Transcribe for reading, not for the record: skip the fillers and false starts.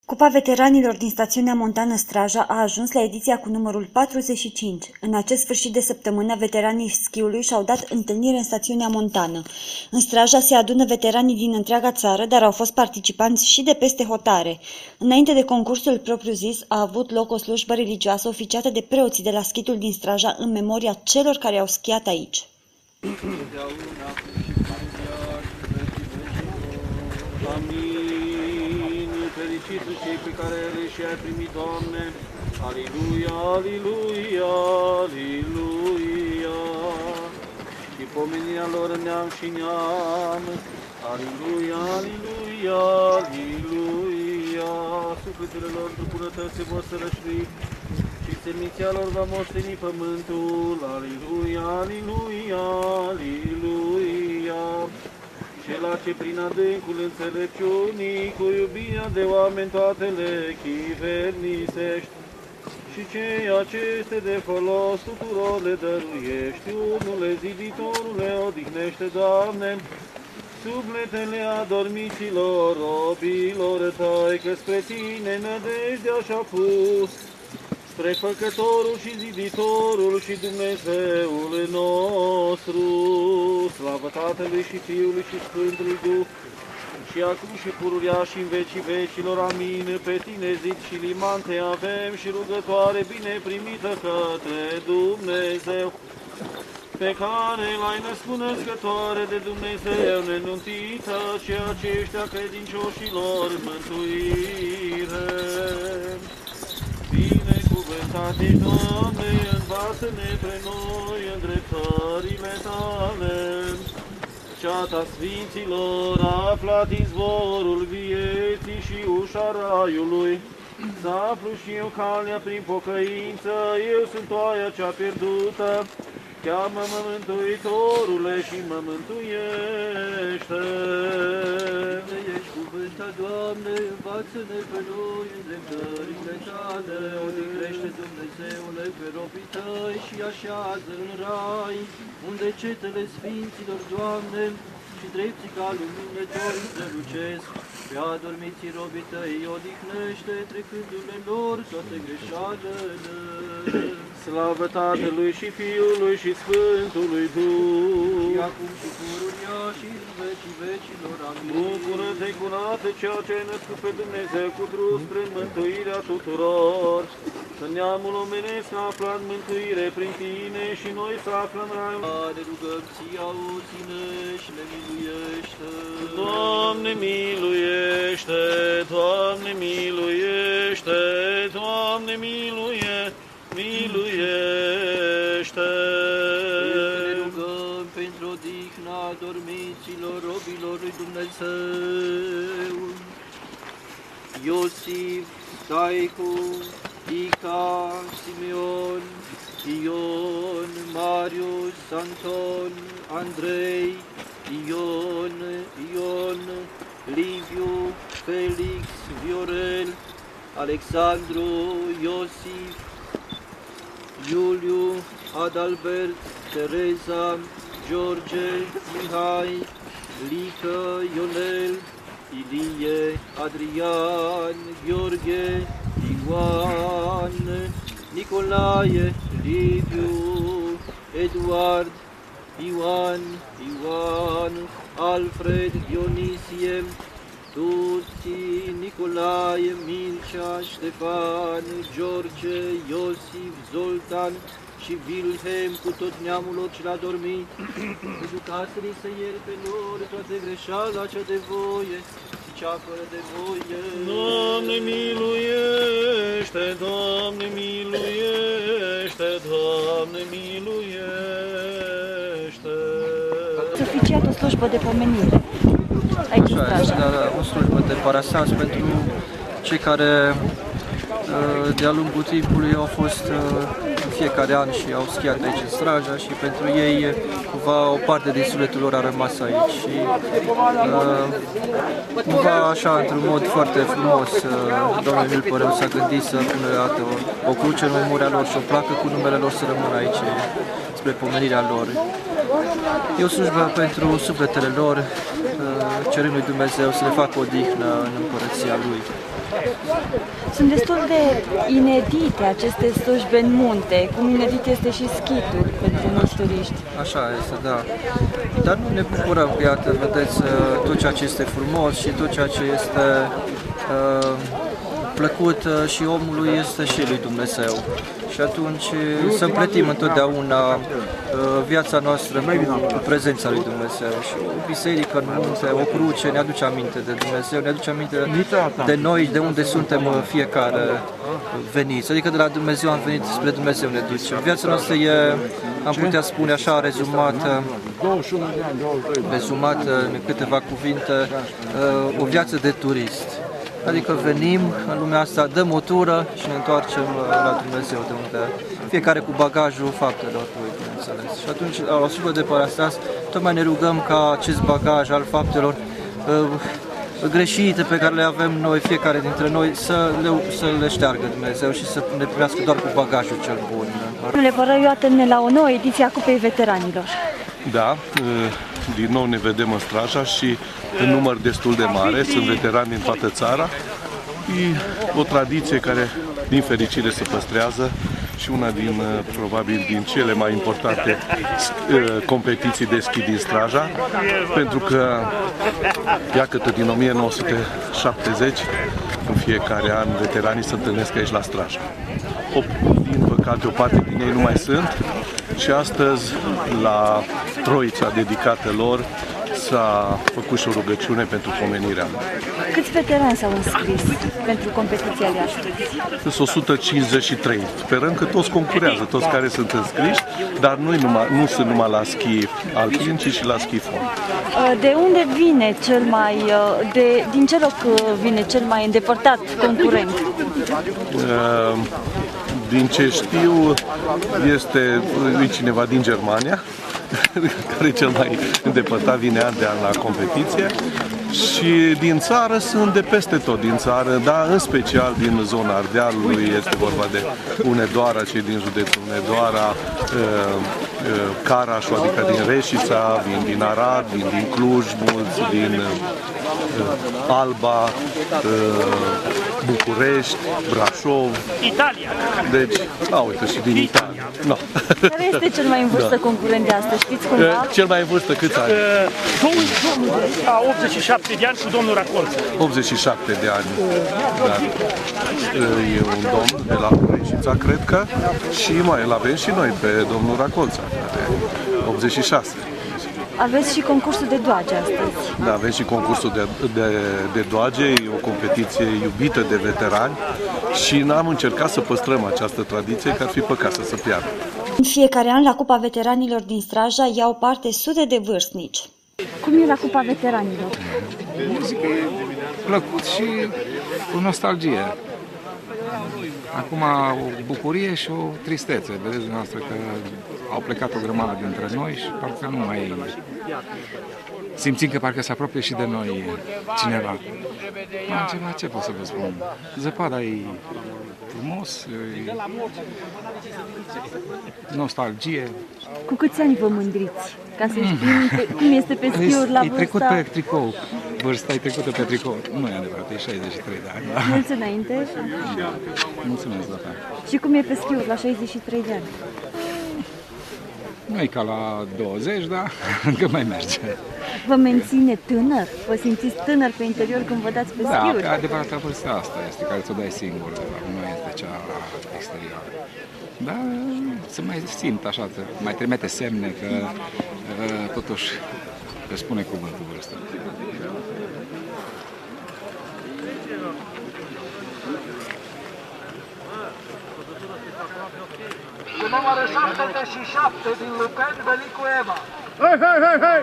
Cupa veteranilor din stațiunea montană Straja a ajuns la ediția cu numărul 45. În acest sfârșit de săptămână, veteranii schiului și-au dat întâlnire în stațiunea montană. În Straja se adună veteranii din întreaga țară, dar au fost participanți și de peste hotare. Înainte de concursul propriu-zis, a avut loc o slujbă religioasă oficiată de preoții de la schitul din Straja în memoria celor care au schiat aici. Fericiți cei pe care le-ai primit, Doamne! Aliluia, aliluia, aliluia! Și pomenirea lor în neam și neam! Aliluia, aliluia, aliluia! Sufletele lor cu bunătăți vor sărășui și seminția lor va moșteni pământul! Aliluia, aliluia, aliluia! Cela ce prin adâncul înțelepciunii, cu iubirea de oameni toate le chivernisești, și ceea ce este de folos tuturor le dăruiești, unule ziditorule, odihnește, Doamne, sufletele adormiților, robilor tăi, că spre Tine nădejdea și-a pus, spre Făcătorul și Ziditorul și Dumnezeul nostru, slavă Tatălui și Fiului și Sfântului Duh, și acum și pururea și în vecii vecilor, amin. Pe Tine, zid și liman, te avem și rugătoare bine primită către Dumnezeu, pe care l-ai născut născătoare de Dumnezeu, nenuntită, ceea ce ești a credincioșilor mântuire. Binecuvântat ești, Doamne, învață-ne pre noi îndreptările Tale. Ceata Sfinților aflat izvorul vieții și ușa raiului, să aflu și eu calea prin pocăință, eu sunt oaia cea pierdută, cheamă-mă Mântuitorule și mă mântuiește. Ești cuvântat, Doamne, învață-ne pe noi îndreptările Tale, odihnește, Dumnezeule, pe robii Tăi și așează în rai, unde cetele Sfinților, Doamne, și drepții ca luminători strălucesc. Pe adormiții robii Tăi odihnește, trecându-le lor toate greșalele. Slavă Tatălui și Fiului și Sfântului Duh, și acum și pururea și în vecii vecilor, amin. Bucură-te, curate, ceea ce ai născut pe Dumnezeu cu trus spre mântuirea tuturor. Să neamul omenesc află în mântuire prin Tine și noi să aflăm raiul. Ne rugăm Ție, auzi-ne și ne miluiește. Doamne miluiește, Doamne miluiește, Doamne miluiește. Ne rugăm pentru odihna adormiților robilor lui Dumnezeu. Iosif, Staicu, Ica, Simeon, Ion, Marius, Anton, Andrei, Ion, Liviu, Felix, Viorel, Alexandru, Iosif, Iuliu, Adalbert, Tereza, George, Mihai, Lică, Ionel, Ilie, Adrian, Gheorghe, Ioan, Nicolae, Liviu, Eduard, Ioan, Alfred, Dionisie, Tuți, Nicolae, Mircea, Ștefan, George, Iosif, Zoltan și Wilhelm cu tot neamul lor ce l-a dormit. Jucați-ne să ieri pe lor toate greșeala cea de voie și cea fără de voie. Doamne miluiește, Doamne miluiește, Doamne miluiește. Ați oficiat o slujbă de pomenire aici în Straja. O slujbă de parasans pentru cei care de-a lungul timpului au fost în fiecare an și au schiat aici în Straja și pentru ei cumva o parte din sufletul lor a rămas aici și cumva așa, într-un mod foarte frumos, domnul Emil Păreu s-a gândit să pună o cruce în memoria lor și o placă cu numele lor să rămână aici spre pomenirea lor. E o slujbă pentru sufletele lor, cerând lui Dumnezeu să le facă odihnă în împărăția Lui. Sunt destul de inedite aceste slujbe în munte, cum inedit este și schitul pentru mulți turiști. Așa este, da. Dar nu ne bucurăm, iată, vedeți, tot ceea ce este frumos și tot ceea ce este plăcut și omului este și lui Dumnezeu. Și atunci să împletim întotdeauna viața noastră cu prezența lui Dumnezeu. Și o biserică în munte, o cruce ne aduce aminte de Dumnezeu, ne aduce aminte de noi, de unde suntem fiecare veniți. Adică de la Dumnezeu am venit, spre Dumnezeu ne ducem. Viața noastră e, am putea spune așa, rezumată în câteva cuvinte, o viață de turist. Adică venim în lumea asta, dăm o tură și ne întoarcem la Dumnezeu, de unde fiecare cu bagajul faptelor lui, bineînțeles. Și atunci, la suflet de Parastas, tocmai ne rugăm ca acest bagaj al faptelor greșite pe care le avem noi, fiecare dintre noi, să le șteargă Dumnezeu și să ne primească doar cu bagajul cel bun. Domnule Părău, iată-ne la o nouă ediție a Cupei Veteranilor. Da, din nou ne vedem în Straja și în număr destul de mare, sunt veterani din toată țara. E o tradiție care, din fericire, se păstrează și una din, probabil, din cele mai importante competiții de schi din Straja, pentru că, iată, din 1970, în fiecare an, veteranii se întâlnesc aici la Straja. Din păcate, o parte din ei nu mai sunt și astăzi, la Troița dedicată lor, s-a făcut și o rugăciune pentru pomenirea lor. Câți veterani s-au înscris pentru competiția de astăzi? Sunt 153. Sperăm că toți concurează, toți care sunt înscriși, dar nu sunt numai la schi alpin, ci și la schi fond. De unde vine din ce loc vine cel mai îndepărtat concurent? Din ce știu, este cineva din Germania, care cel mai îndepărtat vine an de an la competiție. Și din țară sunt de peste tot din țară, dar în special din zona Ardealului, este vorba de Hunedoara, cei din județul Hunedoara, Carașul, adică din Reșița, vin din Arad, vin din Cluj, mulți din Alba, București, Brașov. Italia. Deci, uite, și din Italia. No. Care este cel mai în vârstă concurent de astăzi? Știți cumva? Cel mai în vârstă câți ani? Domnul a 87 de ani cu domnul Racolță. 87 de ani. Da. E un domn de la Reșița, cred că, și mai îl avem și noi pe domnul Racolță, care 86. Aveți și concursul de doage astăzi. Da, avem și concursul de doage, e o competiție iubită de veterani și am încercat să păstrăm această tradiție, că ar fi păcat să se piardă. În fiecare an, la Cupa Veteranilor din Straja iau parte sute de vârstnici. Cum e la Cupa Veteranilor? Muzică e plăcut și cu nostalgie. Acum o bucurie și o tristețe. Vedeți dumneavoastră că au plecat o grămadă dintre noi și parcă nu mai simțim că parcă se apropie și de noi cineva. Altceva, ce pot să vă spun? Zăpada e frumos, e nostalgie. Cu câți ani vă mândriți? Ca să știm cum este pe schiuri la vârsta... E trecut pe tricou. Vârsta e trecută pe tricou. Nu e adevărat, e 63 de ani. Da. Mulți înainte? Mulțumesc, da. Și cum e pe schiuri la 63 de ani? Nu e ca la 20, dar încă mai merge. Vă menține tânăr? Vă simțiți tânăr pe interior când vă dați pe schiuri? Da, adevărata vârsta asta este, care ți-o dai singur, nu este cea exterioară. Dar se mai simt așa, mai trimite semne că totuși îți spune cuvântul vârstă. Cu numărul 77 din Luceni, Belicu Eva. Hei, hei, hei, hei!